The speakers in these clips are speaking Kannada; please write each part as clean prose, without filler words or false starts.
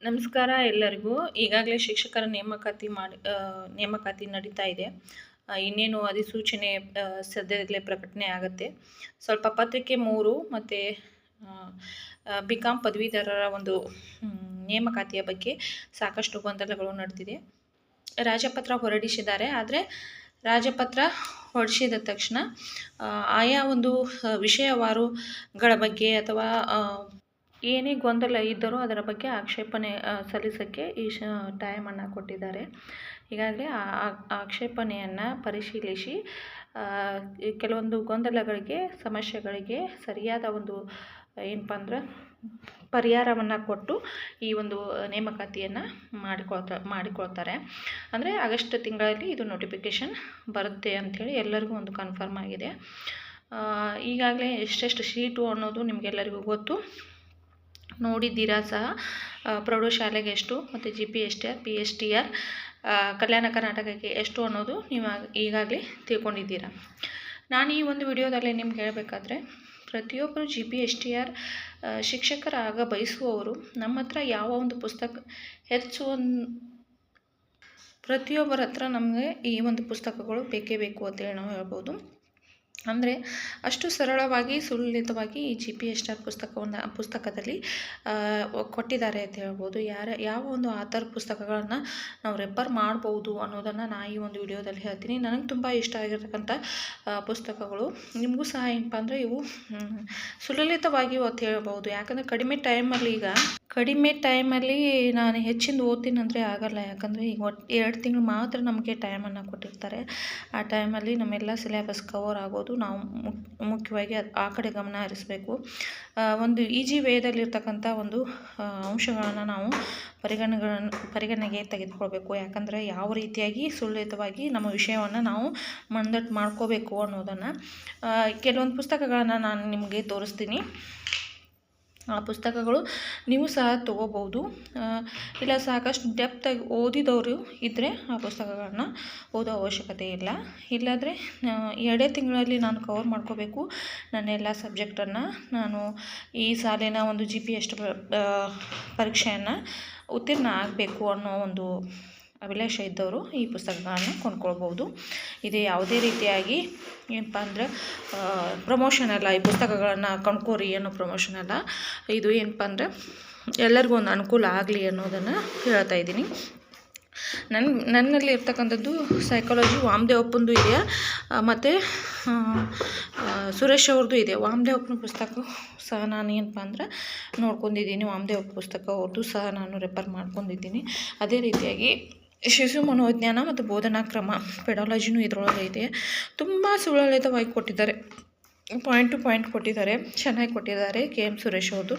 ನಮಸ್ಕಾರ ಎಲ್ಲರಿಗೂ. ಈಗಾಗಲೇ ಶಿಕ್ಷಕರ ನೇಮಕಾತಿ ನಡೀತಾ ಇದೆ. ಇನ್ನೇನು ಅಧಿಸೂಚನೆ ಸದ್ಯದಲ್ಲೇ ಪ್ರಕಟಣೆ ಆಗುತ್ತೆ. ಸ್ವಲ್ಪ ಪತ್ರಿಕೆ 3 ಮತ್ತು BCom ಪದವೀಧರರ ಒಂದು ನೇಮಕಾತಿಯ ಬಗ್ಗೆ ಸಾಕಷ್ಟು ಗೊಂದಲಗಳು ನಡೆದಿದೆ. ರಾಜಪತ್ರ ಹೊರಡಿಸಿದ್ದಾರೆ. ಆದರೆ ರಾಜಪತ್ರ ಹೊರಡಿಸಿದ ತಕ್ಷಣ ಆಯಾ ಒಂದು ವಿಷಯವಾರುಗಳ ಬಗ್ಗೆ ಅಥವಾ ಏನೇ ಗೊಂದಲ ಇದ್ದರೂ ಅದರ ಬಗ್ಗೆ ಆಕ್ಷೇಪಣೆ ಸಲ್ಲಿಸೋಕ್ಕೆ ಟೈಮನ್ನು ಕೊಟ್ಟಿದ್ದಾರೆ. ಈಗಾಗಲೇ ಆಕ್ಷೇಪಣೆಯನ್ನು ಪರಿಶೀಲಿಸಿ ಕೆಲವೊಂದು ಗೊಂದಲಗಳಿಗೆ, ಸಮಸ್ಯೆಗಳಿಗೆ ಸರಿಯಾದ ಒಂದು ಏನಪ್ಪ ಅಂದ್ರೆ ಪರಿಹಾರವನ್ನು ಕೊಟ್ಟು ಈ ಒಂದು ನೇಮಕಾತಿಯನ್ನು ಮಾಡಿಕೊಳ್ತಾರೆ. ಅಂದರೆ ಆಗಸ್ಟ್ ತಿಂಗಳಲ್ಲಿ ಇದು ನೋಟಿಫಿಕೇಷನ್ ಬರುತ್ತೆ ಅಂಥೇಳಿ ಎಲ್ಲರಿಗೂ ಒಂದು ಕನ್ಫರ್ಮ್ ಆಗಿದೆ. ಈಗಾಗಲೇ ಎಷ್ಟೆಷ್ಟು ಸೀಟು ಅನ್ನೋದು ನಿಮಗೆಲ್ಲರಿಗೂ ಗೊತ್ತು, ನೋಡಿದ್ದೀರಾ ಸಹ. ಪ್ರೌಢಶಾಲೆಗೆ ಎಷ್ಟು ಮತ್ತು GPSTR, PSTR, ಕಲ್ಯಾಣ ಕರ್ನಾಟಕಕ್ಕೆ ಎಷ್ಟು ಅನ್ನೋದು ನೀವು ಈಗಾಗಲೇ ತಿಳ್ಕೊಂಡಿದ್ದೀರಾ. ನಾನು ಈ ಒಂದು ವಿಡಿಯೋದಲ್ಲಿ ನಿಮ್ಗೆ ಹೇಳಬೇಕಾದ್ರೆ, ಪ್ರತಿಯೊಬ್ಬರು GPSTR ಶಿಕ್ಷಕರಾಗ ಬಯಸುವವರು ನಮ್ಮ ಹತ್ರ ಯಾವ ಒಂದು ಪುಸ್ತಕ ಪ್ರತಿಯೊಬ್ಬರ ಹತ್ರ ನಮಗೆ ಈ ಒಂದು ಪುಸ್ತಕಗಳು ಬೇಕೇ ಬೇಕು ಅಂತೇಳಿ ನಾವು ಹೇಳ್ಬೋದು. ಅಂದರೆ ಅಷ್ಟು ಸರಳವಾಗಿ ಸುಲಲಿತವಾಗಿ ಈ GPSTR ಪುಸ್ತಕದಲ್ಲಿ ಕೊಟ್ಟಿದ್ದಾರೆ ಅಂತ ಹೇಳ್ಬೋದು. ಯಾವ ಒಂದು ಆಥರ್ ಪುಸ್ತಕಗಳನ್ನು ನಾವು ರೆಫರ್ ಮಾಡ್ಬೋದು ಅನ್ನೋದನ್ನು ನಾನು ಈ ಒಂದು ವಿಡಿಯೋದಲ್ಲಿ ಹೇಳ್ತೀನಿ. ನನಗೆ ತುಂಬ ಇಷ್ಟ ಆಗಿರ್ತಕ್ಕಂಥ ಪುಸ್ತಕಗಳು. ನಿಮಗೂ ಸಹ ಏನಪ್ಪ ಅಂದರೆ ಇವು ಸುಲಲಿತವಾಗಿ ಅಂತ ಹೇಳ್ಬೋದು. ಯಾಕಂದರೆ ಕಡಿಮೆ ಟೈಮಲ್ಲಿ ನಾನು ಹೆಚ್ಚಿಂದ ಓದ್ತೀನಿ ಅಂದರೆ ಆಗಲ್ಲ. ಯಾಕಂದರೆ ಈಗ 2 ತಿಂಗಳು ಮಾತ್ರ ನಮಗೆ ಟೈಮನ್ನು ಕೊಟ್ಟಿರ್ತಾರೆ. ಆ ಟೈಮಲ್ಲಿ ನಮ್ಮೆಲ್ಲ ಸಿಲೆಬಸ್ ಕವರ್ ಆಗೋದು ನಾವು ಮುಖ್ಯವಾಗಿ ಆ ಕಡೆ ಗಮನ ಹರಿಸಬೇಕು. ಒಂದು ಈಜಿ ವೇದಲ್ಲಿರ್ತಕ್ಕಂಥ ಒಂದು ಅಂಶಗಳನ್ನು ನಾವು ಪರಿಗಣನೆಗೆ ತೆಗೆದುಕೊಳ್ಬೇಕು. ಯಾಕಂದರೆ ಯಾವ ರೀತಿಯಾಗಿ ಸುಲಲಿತವಾಗಿ ನಮ್ಮ ವಿಷಯವನ್ನು ನಾವು ಮಂದಟ್ಟು ಮಾಡ್ಕೋಬೇಕು ಅನ್ನೋದನ್ನು ಕೆಲವೊಂದು ಪುಸ್ತಕಗಳನ್ನು ನಾನು ನಿಮಗೆ ತೋರಿಸ್ತೀನಿ. ಆ ಪುಸ್ತಕಗಳು ನೀವು ಸಹ ತೊಗೋಬೋದು. ಇಲ್ಲ ಸಾಕಷ್ಟು ಡೆಪ್ತಾಗಿ ಓದಿದವರು ಇದ್ದರೆ ಆ ಪುಸ್ತಕಗಳನ್ನ ಓದೋ ಅವಶ್ಯಕತೆ ಇಲ್ಲ. ಇಲ್ಲಾಂದರೆ 2 ತಿಂಗಳಲ್ಲಿ ನಾನು ಕವರ್ ಮಾಡ್ಕೋಬೇಕು ನನ್ನ ಎಲ್ಲ ಸಬ್ಜೆಕ್ಟನ್ನು, ನಾನು ಈ ಸಾಲಿನ ಒಂದು GPSTR ಪರೀಕ್ಷೆಯನ್ನು ಉತ್ತೀರ್ಣ ಆಗಬೇಕು ಅನ್ನೋ ಒಂದು ಅಭಿಲಾಷ ಇದ್ದವರು ಈ ಪುಸ್ತಕಗಳನ್ನು ಕೊಂಡ್ಕೊಳ್ಬೋದು. ಇದು ಯಾವುದೇ ರೀತಿಯಾಗಿ ಏನಪ್ಪ ಅಂದರೆ ಪ್ರಮೋಷನ್ ಅಲ್ಲ. ಈ ಪುಸ್ತಕಗಳನ್ನು ಕೊಂಡ್ಕೋರಿ ಅನ್ನೋ ಪ್ರಮೋಷನ್ ಅಲ್ಲ. ಇದು ಏನಪ್ಪ ಅಂದರೆ ಎಲ್ಲರಿಗೂ ಒಂದು ಅನುಕೂಲ ಆಗಲಿ ಅನ್ನೋದನ್ನು ಹೇಳ್ತಾ ಇದ್ದೀನಿ. ನನ್ನಲ್ಲಿ ಇರ್ತಕ್ಕಂಥದ್ದು ಸೈಕಾಲಜಿ ವಾಮದೇವಪ್ಪಂದು ಇದೆ, ಮತ್ತು ಸುರೇಶ್ ಅವ್ರದ್ದು ಇದೆ. ವಾಮದೇವಪ್ಪನ ಪುಸ್ತಕ ಸಹ ನಾನು ಏನಪ್ಪ ಅಂದ್ರೆ ನೋಡ್ಕೊಂಡಿದ್ದೀನಿ. ವಾಮದೇವಪ್ಪ ಪುಸ್ತಕ ಅವ್ರದ್ದು ಸಹ ನಾನು ರೆಫರ್ ಮಾಡ್ಕೊಂಡಿದ್ದೀನಿ. ಅದೇ ರೀತಿಯಾಗಿ ಶಿಶು ಮನೋವಿಜ್ಞಾನ ಮತ್ತು ಬೋಧನಾ ಕ್ರಮ ಪೆಡಾಲಜಿನೂ ಇದರೊಳಗೆ ಇದೆ. ತುಂಬ ಸುಲಲಿತವಾಗಿ ಕೊಟ್ಟಿದ್ದಾರೆ, ಪಾಯಿಂಟ್ ಟು ಪಾಯಿಂಟ್ ಕೊಟ್ಟಿದ್ದಾರೆ, ಚೆನ್ನಾಗಿ ಕೊಟ್ಟಿದ್ದಾರೆ. KM ಸುರೇಶ್ ಅವ್ರದ್ದು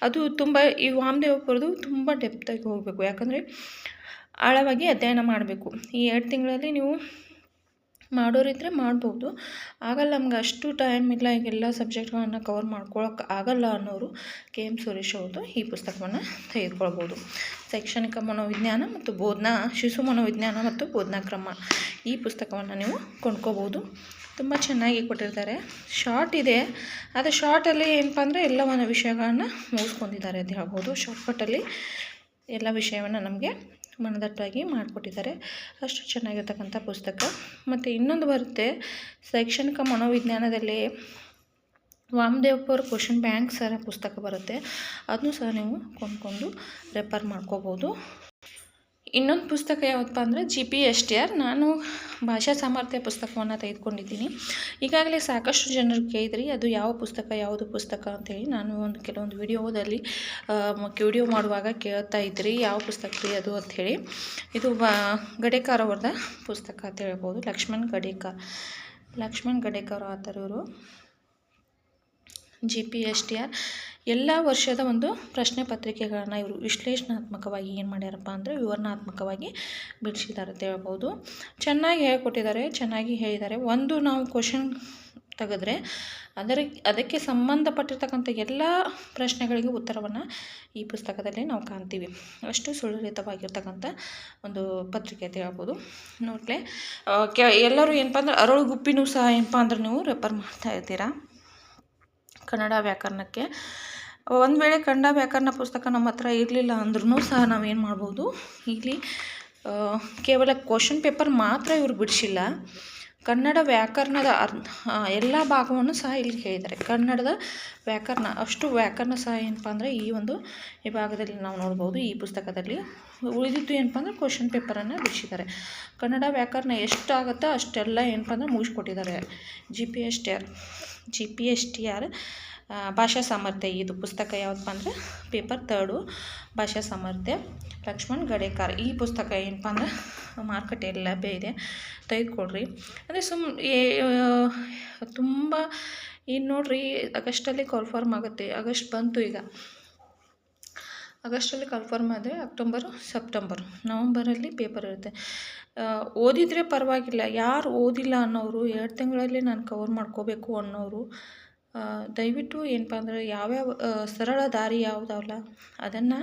ಅದು ತುಂಬ. ಈ ವಾಮದೇವಪ್ಪರದು ತುಂಬ ಡೆಪ್ತಾಗಿ ಹೋಗಬೇಕು. ಯಾಕಂದರೆ ಆಳವಾಗಿ ಅಧ್ಯಯನ ಮಾಡಬೇಕು. ಈ 2 ತಿಂಗಳಲ್ಲಿ ನೀವು ಮಾಡೋರಿದ್ದರೆ ಮಾಡ್ಬೋದು. ಆಗಲ್ಲ ನಮ್ಗೆ ಅಷ್ಟು ಟೈಮ್ ಇಲ್ಲ, ಈಗೆಲ್ಲ ಸಬ್ಜೆಕ್ಟ್ಗಳನ್ನು ಕವರ್ ಮಾಡ್ಕೊಳಕ್ಕೆ ಆಗಲ್ಲ ಅನ್ನೋರು KM ಸುರೇಶ್ ಅವ್ರದ್ದು ಈ ಪುಸ್ತಕವನ್ನು ತೆಗೆದುಕೊಳ್ಬೋದು. ಶೈಕ್ಷಣಿಕ ಮನೋವಿಜ್ಞಾನ ಮತ್ತು ಶಿಶು ಮನೋವಿಜ್ಞಾನ ಮತ್ತು ಬೋಧನಾ ಕ್ರಮ, ಈ ಪುಸ್ತಕವನ್ನು ನೀವು ಕೊಂಡ್ಕೋಬೋದು. ತುಂಬ ಚೆನ್ನಾಗಿ ಕೊಟ್ಟಿರ್ತಾರೆ. ಶಾರ್ಟ್ ಇದೆ, ಆದರೆ ಶಾರ್ಟಲ್ಲಿ ಏನಪ್ಪ ಅಂದರೆ ಎಲ್ಲವನ್ನು ವಿಷಯಗಳನ್ನು ಮುಗಿಸ್ಕೊಂಡಿದ್ದಾರೆ ಅಂತ ಹೇಳ್ಬೋದು. ಶಾರ್ಟ್ಕಟ್ಟಲ್ಲಿ ಎಲ್ಲ ವಿಷಯವನ್ನು ನಮಗೆ ಮನದಟ್ಟಾಗಿ ಮಾಡಿಕೊಟ್ಟಿದ್ದಾರೆ. ಅಷ್ಟು ಚೆನ್ನಾಗಿರ್ತಕ್ಕಂಥ ಪುಸ್ತಕ. ಮತ್ತು ಇನ್ನೊಂದು ಬರುತ್ತೆ ಶೈಕ್ಷಣಿಕ ಮನೋವಿಜ್ಞಾನದಲ್ಲಿ ವಾಮದೇವಪ್ಪವ್ರ ಕ್ವಶನ್ ಬ್ಯಾಂಕ್ ಸರ ಪುಸ್ತಕ ಬರುತ್ತೆ. ಅದನ್ನು ಸಹ ನೀವು ಕೊಂಡ್ಕೊಂಡು ರೆಫರ್ ಮಾಡ್ಕೋಬೋದು. ಇನ್ನೊಂದು ಪುಸ್ತಕ ಯಾವುದಪ್ಪ ಅಂದರೆ GPSTR. ನಾನು ಭಾಷಾ ಸಾಮರ್ಥ್ಯ ಪುಸ್ತಕವನ್ನು ತೆಗೆದುಕೊಂಡಿದ್ದೀನಿ. ಈಗಾಗಲೇ ಸಾಕಷ್ಟು ಜನರು ಕೇಳಿದ್ರಿ ಅದು ಯಾವುದು ಪುಸ್ತಕ ಅಂತೇಳಿ. ನಾನು ಕೆಲವೊಂದು ವಿಡಿಯೋ ಮಾಡುವಾಗ ಕೇಳ್ತಾ ಇದ್ರಿ ಯಾವ ಪುಸ್ತಕ ರೀ ಅದು ಅಂಥೇಳಿ. ಇದು ಗಡೇಕರ್ ಅವ್ರದ ಪುಸ್ತಕ ಅಂತ ಹೇಳ್ಬೋದು. ಲಕ್ಷ್ಮಣ್ ಗಡೇಕರ್ ಆಥರ್ ಇವರು. GPSTR ಎಲ್ಲ ವರ್ಷದ ಒಂದು ಪ್ರಶ್ನೆ ಪತ್ರಿಕೆಗಳನ್ನು ಇವರು ವಿಶ್ಲೇಷಣಾತ್ಮಕವಾಗಿ ಏನು ಮಾಡ್ಯಾರಪ್ಪ ಅಂದರೆ ವಿವರಣಾತ್ಮಕವಾಗಿ ಬಿಡಿಸಿದ್ದಾರೆ ಅಂತ ಹೇಳ್ಬೋದು. ಚೆನ್ನಾಗಿ ಹೇಳ್ಕೊಟ್ಟಿದ್ದಾರೆ, ಚೆನ್ನಾಗಿ ಹೇಳಿದ್ದಾರೆ. ಒಂದು ನಾವು ಕ್ವಶನ್ ತೆಗೆದ್ರೆ ಅದಕ್ಕೆ ಸಂಬಂಧಪಟ್ಟಿರ್ತಕ್ಕಂಥ ಎಲ್ಲ ಪ್ರಶ್ನೆಗಳಿಗೆ ಉತ್ತರವನ್ನು ಈ ಪುಸ್ತಕದಲ್ಲಿ ನಾವು ಕಾಣ್ತೀವಿ. ಅಷ್ಟು ಸುಲಲಿತವಾಗಿರ್ತಕ್ಕಂಥ ಒಂದು ಪತ್ರಿಕೆ ಅಂತ ಹೇಳ್ಬೋದು. ನೋಡ್ಲೆ ಎಲ್ಲರೂ ಏನಪ್ಪ ಅಂದ್ರೆ ಅರಳು ಗುಪ್ಪಿನೂ ಸಹ ಏನಪ್ಪ ಅಂದ್ರೆ ನೀವು ರೆಫರ್ ಮಾಡ್ತಾ ಇರ್ತೀರಾ ಕನ್ನಡ ವ್ಯಾಕರಣಕ್ಕೆ. ಒಂದು ವೇಳೆ ಕನ್ನಡ ವ್ಯಾಕರಣ ಪುಸ್ತಕ ನಮ್ಮ ಹತ್ರ ಇರಲಿಲ್ಲ ಅಂದ್ರೂ ಸಹ ನಾವೇನು ಮಾಡ್ಬೋದು, ಇಲ್ಲಿ ಕೇವಲ ಕ್ವಶನ್ ಪೇಪರ್ ಮಾತ್ರ ಇವ್ರು ಬಿಡಿಸಿಲ್ಲ, ಕನ್ನಡ ವ್ಯಾಕರಣದ ಎಲ್ಲ ಭಾಗವನ್ನು ಸಹ ಇಲ್ಲಿ ಹೇಳಿದ್ದಾರೆ. ಕನ್ನಡದ ವ್ಯಾಕರಣ ಅಷ್ಟು ವ್ಯಾಕರಣ ಸಹ ಏನಪ್ಪ ಅಂದರೆ ಈ ಒಂದು ವಿಭಾಗದಲ್ಲಿ ನಾವು ನೋಡ್ಬೋದು. ಈ ಪುಸ್ತಕದಲ್ಲಿ ಉಳಿದಿದ್ದು ಏನಪ್ಪ ಅಂದರೆ ಕ್ವಶನ್ ಪೇಪರನ್ನು ಬಿಡಿಸಿದ್ದಾರೆ. ಕನ್ನಡ ವ್ಯಾಕರಣ ಎಷ್ಟಾಗುತ್ತೋ ಅಷ್ಟೆಲ್ಲ ಏನಪ್ಪ ಅಂದರೆ ಮುಗಿಸ್ಕೊಟ್ಟಿದ್ದಾರೆ. G P S T R ಭಾಷಾ ಸಾಮರ್ಥ್ಯ ಇದು ಪುಸ್ತಕ ಯಾವುದಪ್ಪ ಅಂದರೆ ಪೇಪರ್ 3 ಭಾಷಾ ಸಾಮರ್ಥ್ಯ, ಲಕ್ಷ್ಮಣ್ ಗಡೇಕರ್. ಈ ಪುಸ್ತಕ ಏನಪ್ಪ ಅಂದ್ರೆ ಮಾರುಕಟ್ಟೆಯಲ್ಲಿ ಲಭ್ಯ ಇದೆ, ತೆಗೆದುಕೊಡ್ರಿ. ಅಂದರೆ ತುಂಬ ಇನ್ನು ನೋಡ್ರಿ ಆಗಸ್ಟಲ್ಲಿ ಕನ್ಫರ್ಮ್ ಆಗುತ್ತೆ. ಆಗಸ್ಟ್ ಬಂತು, ಈಗ ಆಗಸ್ಟಲ್ಲಿ ಕನ್ಫರ್ಮ್ ಆದರೆ ಸೆಪ್ಟೆಂಬರ್ ನವಂಬರಲ್ಲಿ ಪೇಪರ್ ಇರುತ್ತೆ. ಓದಿದರೆ ಪರವಾಗಿಲ್ಲ, ಯಾರು ಓದಿಲ್ಲ ಅನ್ನೋರು 2 ತಿಂಗಳಲ್ಲಿ ನಾನು ಕವರ್ ಮಾಡ್ಕೋಬೇಕು ಅನ್ನೋರು ದಯವಿಟ್ಟು ಏನಪ್ಪ ಅಂದರೆ ಯಾವ್ಯಾವ ಸರಳ ದಾರಿ ಯಾವುದಲ್ಲ ಅದನ್ನು,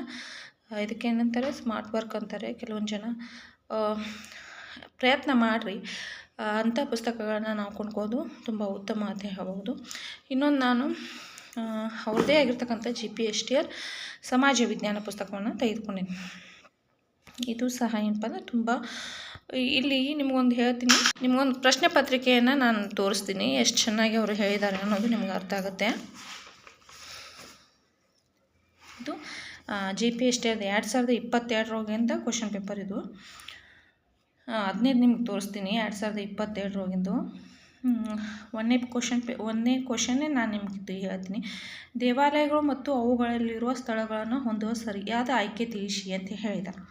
ಇದಕ್ಕೇನಂತಾರೆ ಸ್ಮಾರ್ಟ್ ವರ್ಕ್ ಅಂತಾರೆ ಕೆಲವೊಂದು ಜನ, ಪ್ರಯತ್ನ ಮಾಡಿರಿ. ಅಂಥ ಪುಸ್ತಕಗಳನ್ನ ನಾವು ಕೊಂಡ್ಕೋದು ತುಂಬ ಉತ್ತಮ ಅಂತ ಹೇಳ್ಬೋದು. ಇನ್ನೊಂದು ನಾನು ಅವ್ರದ್ದೇ ಆಗಿರ್ತಕ್ಕಂಥ GPSTR ಸಮಾಜ ವಿಜ್ಞಾನ ಪುಸ್ತಕವನ್ನು ತೆಗೆದುಕೊಂಡೀನಿ. ಇದು ಸಹ ಏನಪ್ಪ ಅಂದರೆ ತುಂಬ, ಇಲ್ಲಿ ನಿಮಗೊಂದು ಹೇಳ್ತೀನಿ, ನಿಮಗೊಂದು ಪ್ರಶ್ನೆ ಪತ್ರಿಕೆಯನ್ನು ನಾನು ತೋರಿಸ್ತೀನಿ, ಎಷ್ಟು ಚೆನ್ನಾಗಿ ಅವರು ಹೇಳಿದ್ದಾರೆ ಅನ್ನೋದು ನಿಮ್ಗೆ ಅರ್ಥ ಆಗುತ್ತೆ. ಇದು GPSTR 2022 ಕ್ವಶನ್ ಪೇಪರ್. ಇದು 15 ನಿಮ್ಗೆ ತೋರಿಸ್ತೀನಿ 2022 ಒಂದನೇ ಕ್ವಶನ್ನೇ ನಾನು ನಿಮ್ಗೆ ಹೇಳ್ತೀನಿ. ದೇವಾಲಯಗಳು ಮತ್ತು ಅವುಗಳಲ್ಲಿರುವ ಸ್ಥಳಗಳನ್ನು ಹೊಂದುವ ಸರಿಯಾದ ಆಯ್ಕೆ ತಿಳಿಸಿ ಅಂತ ಹೇಳಿದ್ದಾರೆ.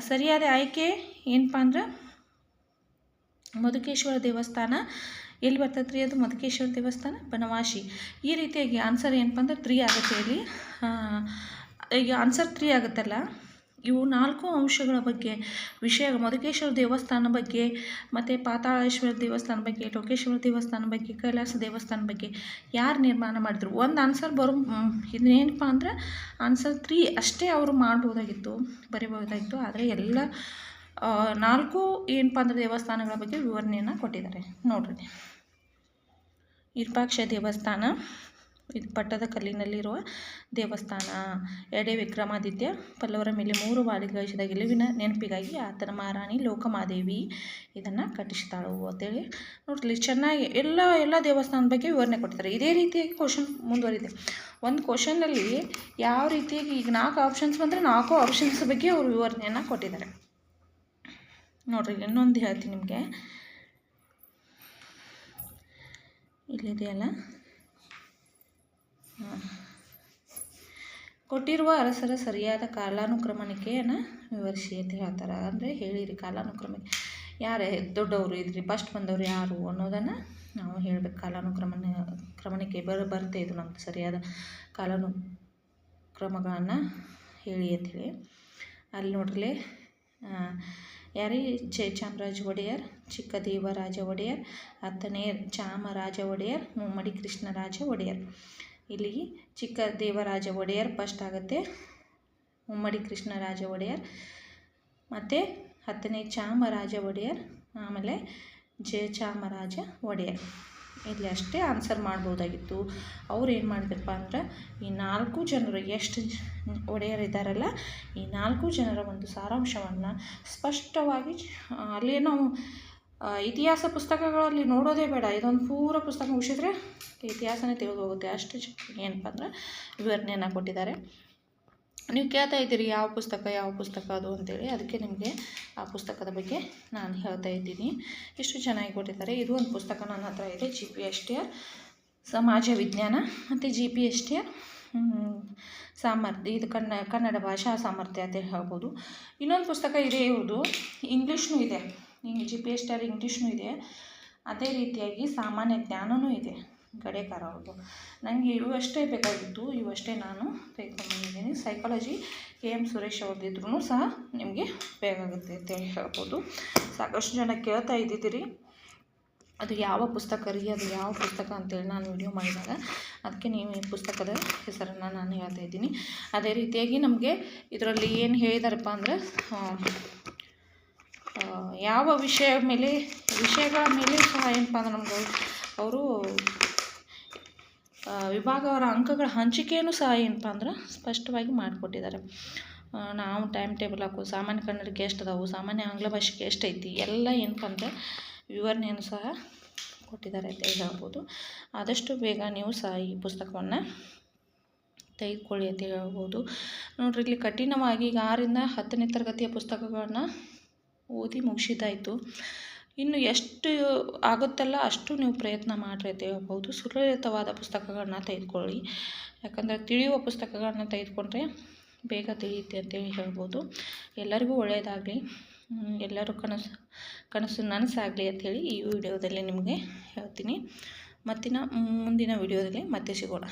ಸರಿಯಾದ ಆಯ್ಕೆ ಏನಪ್ಪ ಅಂದ್ರೆ ಮಧುಕೇಶ್ವರ ದೇವಸ್ಥಾನ. ಎಲ್ಲಿ ಬರ್ತೈತೆ ರೀ ಅದು? ಮಧುಕೇಶ್ವರ ದೇವಸ್ಥಾನ, ಬನವಾಸಿ. ಈ ರೀತಿಯಾಗಿ ಆನ್ಸರ್ ಏನಪ್ಪ ಅಂದ್ರೆ 3 ಆಗುತ್ತೆ. ಇಲ್ಲಿ ಈಗ ಆನ್ಸರ್ 3 ಆಗುತ್ತಲ್ಲ, ಇವು 4 ಅಂಶಗಳ ಬಗ್ಗೆ ವಿಷಯ, ಮಧುಕೇಶ್ವರ ದೇವಸ್ಥಾನ ಬಗ್ಗೆ, ಮತ್ತು ಪಾತಾಳೇಶ್ವರ ದೇವಸ್ಥಾನ ಬಗ್ಗೆ, ಟೋಕೇಶ್ವರ ದೇವಸ್ಥಾನ ಬಗ್ಗೆ, ಕೈಲಾಸ ದೇವಸ್ಥಾನ ಬಗ್ಗೆ ಯಾರು ನಿರ್ಮಾಣ ಮಾಡಿದ್ರು, ಒಂದು ಆನ್ಸರ್ ಇದನ್ನೇನಪ್ಪ ಅಂದ್ರೆ ಆನ್ಸರ್ 3 ಅಷ್ಟೇ ಅವರು ಮಾಡ್ಬೋದಾಗಿತ್ತು, ಬರೀಬೋದಾಗಿತ್ತು. ಆದರೆ ಎಲ್ಲ 4 ಏನಪ್ಪ ಅಂದರೆ ದೇವಸ್ಥಾನಗಳ ಬಗ್ಗೆ ವಿವರಣೆಯನ್ನು ಕೊಟ್ಟಿದ್ದಾರೆ. ನೋಡ್ರಿ, ವಿರೂಪಾಕ್ಷ ದೇವಸ್ಥಾನ, ಇದು ಪಟ್ಟದ ಕಲ್ಲಿನಲ್ಲಿರುವ ದೇವಸ್ಥಾನ. ಎಡೆ ವಿಕ್ರಮಾದಿತ್ಯ ಪಲ್ಲವರ ಮೇಲೆ 3 ಬಾರಿ ಗಳಿಸಿದ ಗೆಲುವಿನ ನೆನಪಿಗಾಗಿ ಆತನ ಮಹಾರಾಣಿ ಲೋಕಮಾದೇವಿ ಇದನ್ನು ಕಟ್ಟಿಸ್ತಾಳು ಅಂತೇಳಿ ನೋಡ್ರಿ. ಚೆನ್ನಾಗಿ ಎಲ್ಲ ದೇವಸ್ಥಾನದ ಬಗ್ಗೆ ವಿವರಣೆ ಕೊಟ್ಟಿದ್ದಾರೆ. ಇದೇ ರೀತಿಯಾಗಿ ಕ್ವಶನ್ ಮುಂದುವರಿದೆ. ಒಂದು ಕ್ವಶನ್ನಲ್ಲಿ ಯಾವ ರೀತಿಯಾಗಿ ಈಗ 4 ಆಪ್ಷನ್ಸ್ ಬಂದರೆ 4 ಆಪ್ಷನ್ಸ್ ಬಗ್ಗೆ ಅವರು ವಿವರಣೆಯನ್ನು ಕೊಟ್ಟಿದ್ದಾರೆ. ನೋಡ್ರಿ, ಇನ್ನೊಂದು ಹೇಳ್ತೀನಿ ನಿಮಗೆ, ಇಲ್ಲಿದೆಯಲ್ಲ, ಕೊಟ್ಟಿರುವ ಅರಸರ ಸರಿಯಾದ ಕಾಲಾನುಕ್ರಮಣಿಕೆಯನ್ನು ವಿವರಿಸಿ ಅಂತ ಹೇಳ್ತಾರೆ. ಅಂದರೆ ಹೇಳಿರಿ ಕಾಲಾನುಕ್ರಮಕ್ಕೆ ಯಾರೇ ದೊಡ್ಡವರು ಇದ್ರಿ, ಫಸ್ಟ್ ಬಂದವರು ಯಾರು ಅನ್ನೋದನ್ನು ನಾವು ಹೇಳಬೇಕು. ಕ್ರಮಣಿಕೆ ಬರುತ್ತೆ, ಇದು ನಮ್ದು ಸರಿಯಾದ ಕಾಲಾನುಕ್ರಮಗಳನ್ನು ಹೇಳಿ ಅಂಥೇಳಿ. ಅಲ್ಲಿ ನೋಡ್ರಿ, ಯಾರೇ ಜಯಚಾಮರಾಜ ಒಡೆಯರ್, ಚಿಕ್ಕದೇವರಾಜ ಒಡೆಯರ್, 10ನೇ ಚಾಮರಾಜ ಒಡೆಯರ್, ಮುಮ್ಮಡಿ ಕೃಷ್ಣರಾಜ ಒಡೆಯರ್. ಇಲ್ಲಿ ಚಿಕ್ಕದೇವರಾಜ ಒಡೆಯರ್ ಫಸ್ಟ್ ಆಗುತ್ತೆ, ಮುಮ್ಮಡಿ ಕೃಷ್ಣರಾಜ ಒಡೆಯರ್, ಮತ್ತು 10ನೇ ಚಾಮರಾಜ ಒಡೆಯರ್, ಆಮೇಲೆ ಜಯಚಾಮರಾಜ ಒಡೆಯರ್. ಇಲ್ಲಿ ಅಷ್ಟೇ ಆನ್ಸರ್ ಮಾಡ್ಬೋದಾಗಿತ್ತು. ಅವ್ರು ಏನು ಮಾಡಿದ್ರಪ್ಪ ಅಂದ್ರೆ ಈ 4 ಜನರು ಎಷ್ಟು ಒಡೆಯರ್ ಇದ್ದಾರಲ್ಲ, ಈ 4 ಜನರ ಒಂದು ಸಾರಾಂಶವನ್ನು ಸ್ಪಷ್ಟವಾಗಿ, ಅಲ್ಲಿ ನಾವು ಇತಿಹಾಸ ಪುಸ್ತಕಗಳಲ್ಲಿ ನೋಡೋದೇ ಬೇಡ, ಇದೊಂದು ಪೂರ ಪುಸ್ತಕ ಮುಗಿಸಿದ್ರೆ ಇತಿಹಾಸನೇ ತಿಳಿದು ಹೋಗುತ್ತೆ. ಅಷ್ಟು ಏನಪ್ಪ ಅಂದ್ರೆ ವಿವರಣೆಯನ್ನು ಕೊಟ್ಟಿದ್ದಾರೆ. ನೀವು ಕೇಳ್ತಾ ಇದ್ದೀರಿ ಯಾವ ಪುಸ್ತಕ ಅದು ಅಂತೇಳಿ, ಅದಕ್ಕೆ ನಿಮಗೆ ಆ ಪುಸ್ತಕದ ಬಗ್ಗೆ ನಾನು ಹೇಳ್ತಾ ಇದ್ದೀನಿ. ಎಷ್ಟು ಚೆನ್ನಾಗಿ ಕೊಟ್ಟಿದ್ದಾರೆ. ಇದು ಒಂದು ಪುಸ್ತಕ ನನ್ನ ಹತ್ರ ಇದೆ, GPSTR ಸಮಾಜ ವಿಜ್ಞಾನ ಮತ್ತು GPSTR ಸಾಮರ್ಥ್ಯ, ಇದು ಕನ್ನಡ ಭಾಷಾ ಸಾಮರ್ಥ್ಯ ಅಂತ ಹೇಳ್ಬೋದು. ಇನ್ನೊಂದು ಪುಸ್ತಕ ಇದೆ, ಇವ್ರದ್ದು ಇಂಗ್ಲೀಷ್ನೂ ಇದೆ, GPSTR ಇಂಗ್ಲೀಷ್ನೂ ಇದೆ, ಅದೇ ರೀತಿಯಾಗಿ ಸಾಮಾನ್ಯ ಜ್ಞಾನವೂ ಇದೆ ಗಡೇಕರ್ ಅವ್ರದ್ದು. ನನಗೆ ಇವಷ್ಟೇ ಬೇಕಾಗಿತ್ತು, ಇವಷ್ಟೇ ನಾನು ತೆಗೆದುಕೊಂಡಿದ್ದೀನಿ. ಸೈಕಾಲಜಿ KM ಸುರೇಶ್ ಅವ್ರದ್ದಿದ್ರೂ ಸಹ ನಿಮಗೆ ಬೇಕಾಗುತ್ತೆ ಅಂತೇಳಿ ಹೇಳ್ಬೋದು. ಸಾಕಷ್ಟು ಜನ ಕೇಳ್ತಾ ಇದ್ದಿದ್ದೀರಿ ಅದು ಯಾವ ಪುಸ್ತಕ ರೀ, ಅದು ಯಾವ ಪುಸ್ತಕ ಅಂತೇಳಿ ನಾನು ವಿಡಿಯೋ ಮಾಡಿದಾಗ, ಅದಕ್ಕೆ ನೀವು ಈ ಪುಸ್ತಕದ ಹೆಸರನ್ನು ನಾನು ಹೇಳ್ತಾ ಇದ್ದೀನಿ. ಅದೇ ರೀತಿಯಾಗಿ ನಮಗೆ ಇದರಲ್ಲಿ ಏನು ಹೇಳಿದಾರಪ್ಪ ಅಂದರೆ ಯಾವ ವಿಷಯಗಳ ಮೇಲೆ ಸಹ ಏನಪ್ಪ ಅಂದ್ರೆ ನಮ್ಗೆ ಅವರು ವಿಭಾಗವಾರ ಅಂಕಗಳ ಹಂಚಿಕೆಯನ್ನು ಸಹ ಏನಪ್ಪ ಅಂದ್ರೆ ಸ್ಪಷ್ಟವಾಗಿ ಮಾಡಿಕೊಟ್ಟಿದ್ದಾರೆ. ನಾವು ಟೈಮ್ ಟೇಬಲ್ ಹಾಕೋದು, ಸಾಮಾನ್ಯ ಕನ್ನಡಕ್ಕೆ ಎಷ್ಟು ಅದಾವು, ಸಾಮಾನ್ಯ ಆಂಗ್ಲ ಭಾಷೆಗೆ ಎಷ್ಟು ಐತಿ ಎಲ್ಲ ಏನಪ್ಪ ಅಂದರೆ ವಿವರಣೆಯನ್ನು ಸಹ ಕೊಟ್ಟಿದ್ದಾರೆ ಅಂತ ಹೇಳ್ಬೋದು. ಆದಷ್ಟು ಬೇಗ ನೀವು ಸಹ ಈ ಪುಸ್ತಕವನ್ನು ತೆಗೆದುಕೊಳ್ಳಿ ಅಂತ ಹೇಳ್ಬೋದು. ನೋಡ್ರಿ, ಇಲ್ಲಿ ಕಠಿಣವಾಗಿ ಈಗ 6ರಿಂದ 10ನೇ ತರಗತಿಯ ಪುಸ್ತಕಗಳನ್ನು ಓದಿ ಮುಗಿಸಿದ್ದಾಯಿತು. ಇನ್ನು ಎಷ್ಟು ಆಗುತ್ತಲ್ಲ ಅಷ್ಟು ನೀವು ಪ್ರಯತ್ನ ಮಾಡಿರಿ ಅಂತ ಹೇಳ್ಬೋದು. ಸುಲಲಿತವಾದ ಪುಸ್ತಕಗಳನ್ನ ತೆಗೆದುಕೊಳ್ಳಿ, ಯಾಕಂದರೆ ತಿಳಿಯುವ ಪುಸ್ತಕಗಳನ್ನ ತೆಗೆದುಕೊಂಡ್ರೆ ಬೇಗ ತಿಳಿಯುತ್ತೆ ಅಂತೇಳಿ ಹೇಳ್ಬೋದು. ಎಲ್ಲರಿಗೂ ಒಳ್ಳೆಯದಾಗಲಿ, ಎಲ್ಲರೂ ಕನಸು ನನಸಾಗಲಿ ಅಂಥೇಳಿ ಈ ವಿಡಿಯೋದಲ್ಲಿ ನಿಮಗೆ ಹೇಳ್ತೀನಿ. ಮುಂದಿನ ವಿಡಿಯೋದಲ್ಲಿ ಮತ್ತೆ ಸಿಗೋಣ.